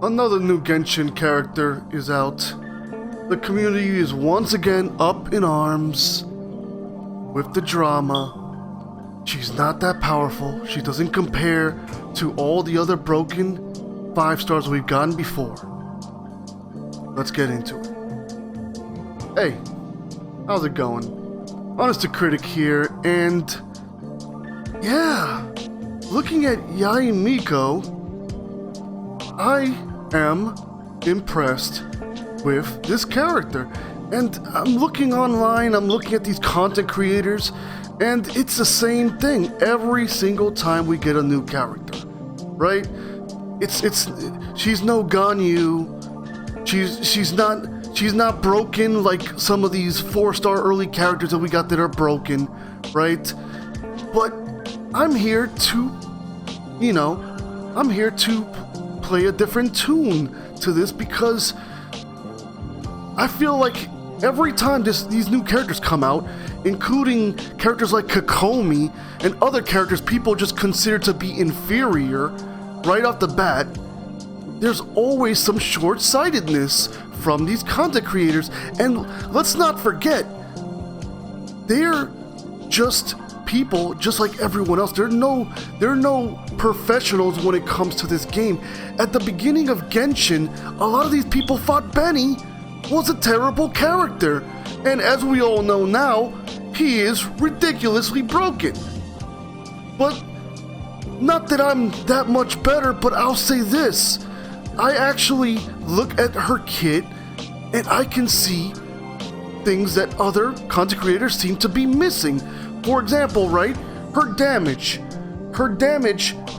Another new Genshin character is out. The community is once again up in arms with the drama. She's not that powerful. She doesn't compare to all the other broken 5 stars we've gotten before. Let's get into it. Hey, how's it going? HonestToCritic here, and yeah, looking at Yae Miko, I am impressed with this character. And I'm looking online, I'm looking at these content creators, and it's the same thing every single time we get a new character, right? She's no Ganyu. She's not broken like some of these 4-star early characters that we got that are broken, right? But I'm here to play a different tune to this, because I feel like every time these new characters come out, including characters like Kokomi and other characters people just consider to be inferior right off the bat, there's always some short-sightedness from these content creators. And let's not forget, they're just people just like everyone else. They're no professionals when it comes to this game. At the beginning of Genshin, a lot of these people thought Benny was a terrible character, and as we all know now, he is ridiculously broken. But not that I'm that much better, but I'll say this: I actually look at her kit and I can see things that other content creators seem to be missing. For example, right, her damage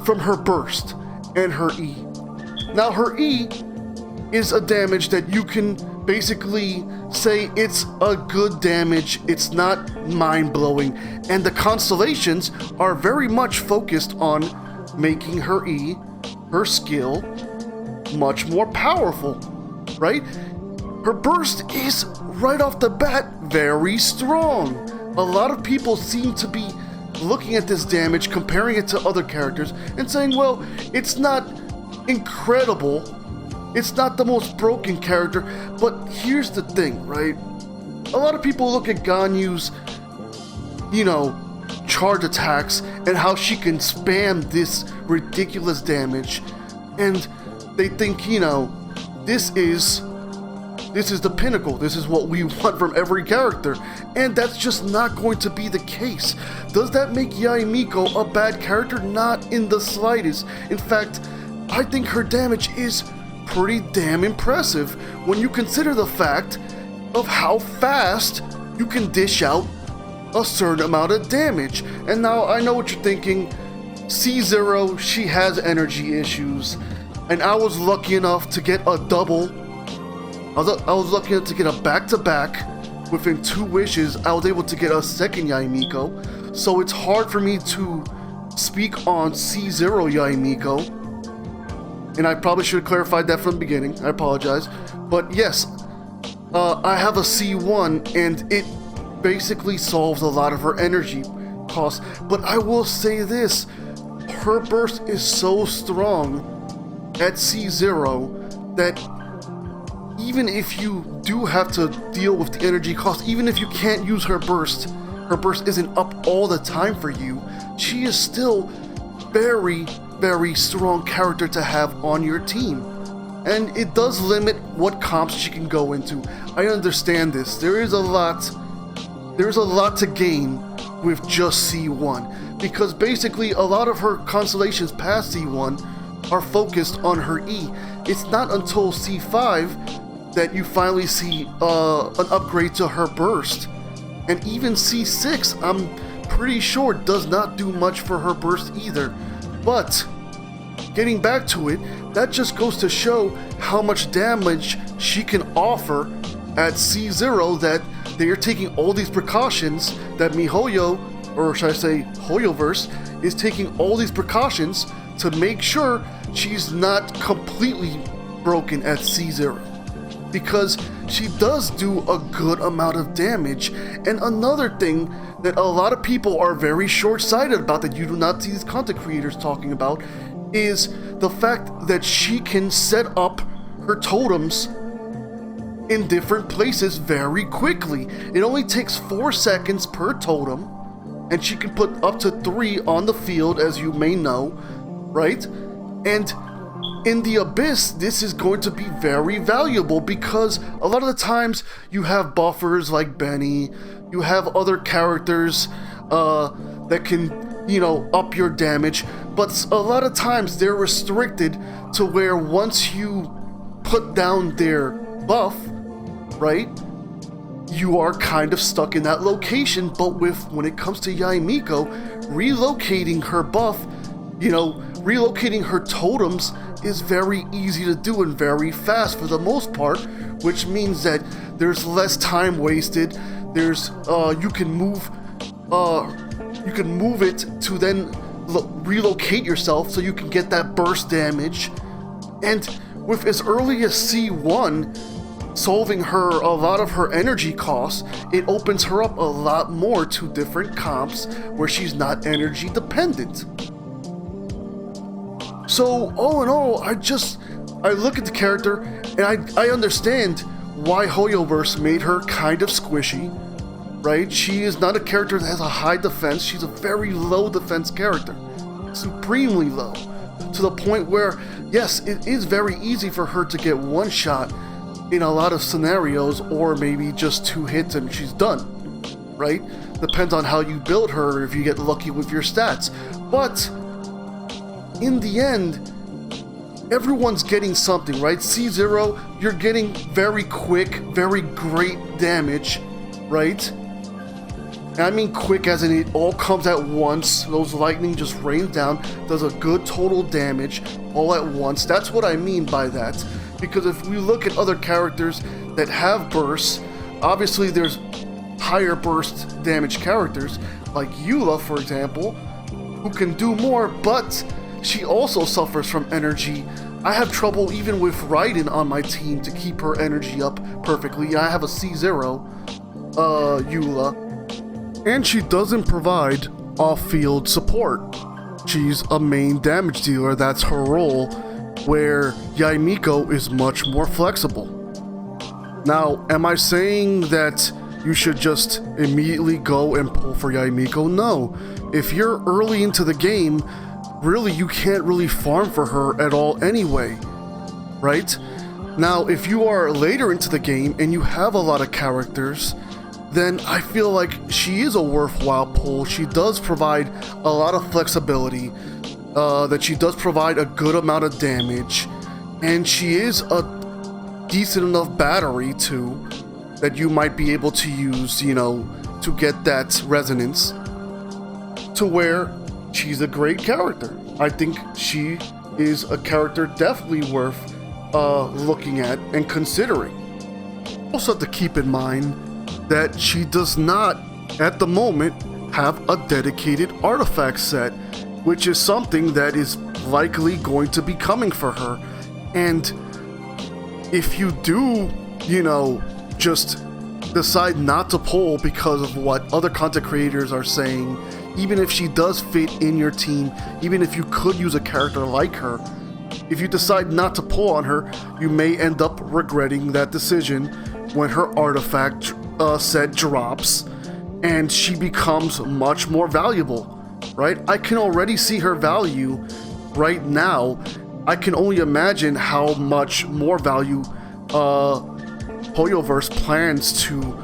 from her burst and her E. Now her E is a damage that you can basically say it's a good damage, it's not mind-blowing, and the constellations are very much focused on making her E, her skill, much more powerful, right? Her burst is, right off the bat, very strong. A lot of people seem to be looking at this damage, comparing it to other characters, and saying, well, it's not incredible, it's not the most broken character. But here's the thing, right? A lot of people look at Ganyu's, charge attacks and how she can spam this ridiculous damage, and they think, this is the pinnacle. This is what we want from every character. And that's just not going to be the case. Does that make Yae Miko a bad character? Not in the slightest. In fact, I think her damage is pretty damn impressive when you consider the fact of how fast you can dish out a certain amount of damage. And now I know what you're thinking. C0, she has energy issues. And I was lucky enough to get a double. I was lucky enough to get a back-to-back. Within 2 wishes, I was able to get a second Yae Miko. So it's hard for me to speak on C0 Yae Miko. And I probably should have clarified that from the beginning. I apologize. But yes, I have a C1, and it basically solves a lot of her energy costs. But I will say this: her burst is so strong at C0 that even if you do have to deal with the energy cost, even if you can't use her burst isn't up all the time for you, she is still very, very strong character to have on your team. And it does limit what comps she can go into. I understand this. There's a lot to gain with just C1, because basically a lot of her constellations past C1 are focused on her E. It's not until C5 that you finally see an upgrade to her burst. And even C6, I'm pretty sure, does not do much for her burst either. But getting back to it, that just goes to show how much damage she can offer at C0, that they are taking all these precautions, that MiHoYo, or should I say Hoyoverse, is taking all these precautions to make sure she's not completely broken at C0. because she does do a good amount of damage. And another thing that a lot of people are very short-sighted about, that you do not see these content creators talking about, is the fact that she can set up her totems in different places very quickly. It only takes 4 seconds per totem, and she can put up to 3 on the field, as you may know, right? And in the Abyss, this is going to be very valuable, because a lot of the times you have buffers like Benny, you have other characters that can, up your damage, but a lot of times they're restricted to where once you put down their buff, right, you are kind of stuck in that location. But when it comes to Yae Miko, relocating her buff, relocating her totems is very easy to do and very fast for the most part, which means that there's less time wasted. There's you can move it to then relocate yourself so you can get that burst damage. And with as early as C1 solving a lot of her energy costs, it opens her up a lot more to different comps where she's not energy dependent. So all in all, I look at the character and I understand why Hoyoverse made her kind of squishy, right? She is not a character that has a high defense. She's a very low defense character, supremely low, to the point where, yes, it is very easy for her to get one shot in a lot of scenarios, or maybe just 2 hits and she's done, right? Depends on how you build her, if you get lucky with your stats. But in the end, everyone's getting something, right? C0, you're getting very quick, very great damage, right? And I mean quick as in it all comes at once. Those lightning just rains down, does a good total damage all at once. That's what I mean by that. Because if we look at other characters that have bursts, obviously there's higher burst damage characters, like Eula, for example, who can do more, but she also suffers from energy. I have trouble even with Raiden on my team to keep her energy up perfectly. I have a C0 Eula, and she doesn't provide off-field support. She's a main damage dealer, that's her role, where Yae Miko is much more flexible. Now, am I saying that you should just immediately go and pull for Yae Miko? No. If you're early into the game, really you can't really farm for her at all anyway, right? Now, if you are later into the game and you have a lot of characters, then I feel like she is a worthwhile pull. She does provide a lot of flexibility, that she does provide a good amount of damage, and she is a decent enough battery too, that you might be able to use, to get that resonance, to where she's a great character. I think she is a character definitely worth looking at and considering. Also have to keep in mind that she does not, at the moment, have a dedicated artifact set, which is something that is likely going to be coming for her. And if you do, just decide not to pull because of what other content creators are saying, even if she does fit in your team, even if you could use a character like her, if you decide not to pull on her, you may end up regretting that decision when her artifact set drops and she becomes much more valuable. Right? I can already see her value right now. I can only imagine how much more value Hoyoverse plans to,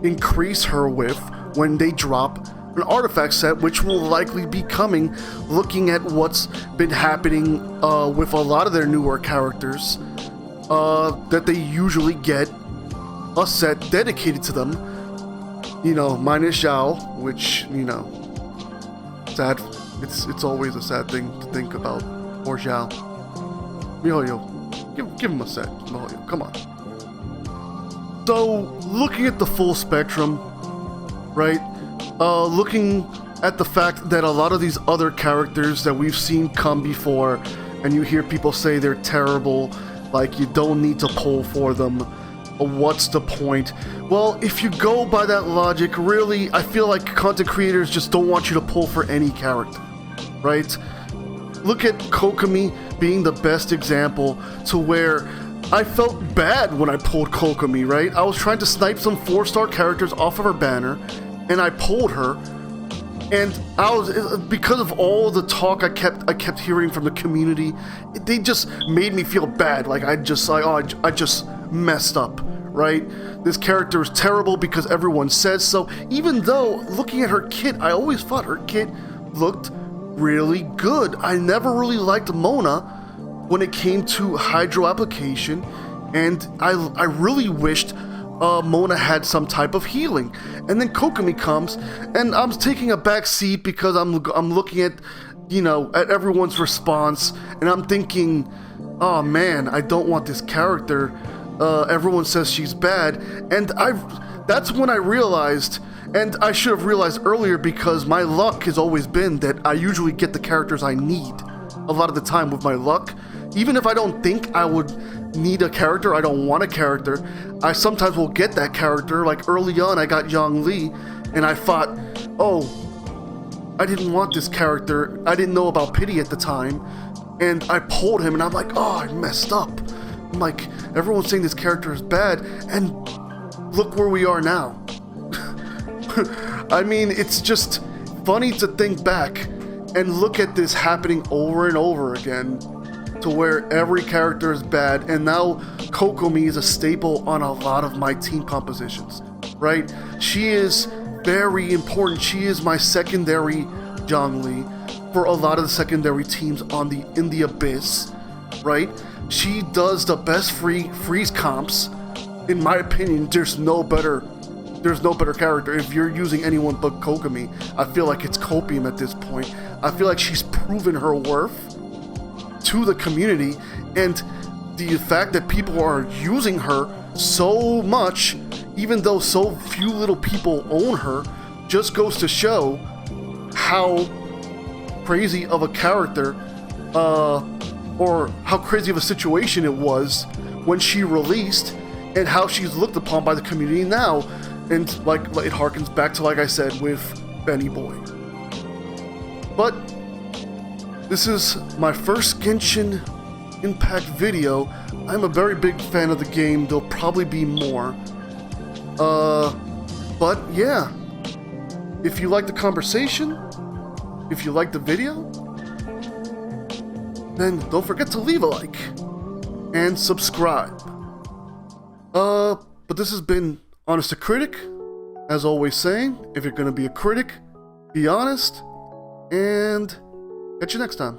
increase her with when they drop an artifact set, which will likely be coming, looking at what's been happening with a lot of their newer characters, that they usually get a set dedicated to them, minus Zhao, which, sad. It's always a sad thing to think about. Or Zhao. MiHoYo, give him a set. MiHoYo, come on. So, looking at the full spectrum, right? Looking at the fact that a lot of these other characters that we've seen come before, and you hear people say they're terrible, Like, you don't need to pull for them. What's the point? Well, if you go by that logic, really, I feel like content creators just don't want you to pull for any character, right? Look at Kokomi being the best example to where I felt bad when I pulled Kokomi, right? I was trying to snipe some 4-star characters off of her banner, and I pulled her, and I was, because of all the talk I kept hearing from the community, they just made me feel bad. Like, I just messed up, right? This character is terrible because everyone says so. Even though, looking at her kit, I always thought her kit looked really good. I never really liked Mona when it came to hydro application, and I really wished Mona had some type of healing. And then Kokomi comes, and I'm taking a back seat because I'm looking at, you know, at everyone's response, and I'm thinking, oh man, I don't want this character. Everyone says she's bad, and that's when I realized, and I should have realized earlier, because my luck has always been that I usually get the characters I need a lot of the time with my luck. Even if I don't think I would need a character, I don't want a character, I sometimes will get that character. Like early on, I got Yang Li, and I thought, oh, I didn't want this character. I didn't know about Pity at the time, and I pulled him, and I'm like, oh, I messed up. I'm like, everyone's saying this character is bad, and look where we are now. I mean, it's just funny to think back and look at this happening over and over again, to where every character is bad, and now Kokomi is a staple on a lot of my team compositions, right? She is very important. She is my secondary Zhongli for a lot of the secondary teams in the Abyss, right? She does the best freeze comps. In my opinion, there's no better character. If you're using anyone but Kokomi, I feel like it's copium at this point. I feel like she's proven her worth to the community, and the fact that people are using her so much, even though so few little people own her, just goes to show how crazy of a character, or how crazy of a situation it was when she released, and how she's looked upon by the community now. And like, it harkens back to, like I said, with Benny Boy. But this is my first Genshin Impact video. I'm a very big fan of the game. There'll probably be more. But yeah, if you like the conversation, if you like the video, then don't forget to leave a like and subscribe. But this has been HonestToCritic, as always saying, if you're gonna be a critic, be honest, and catch you next time.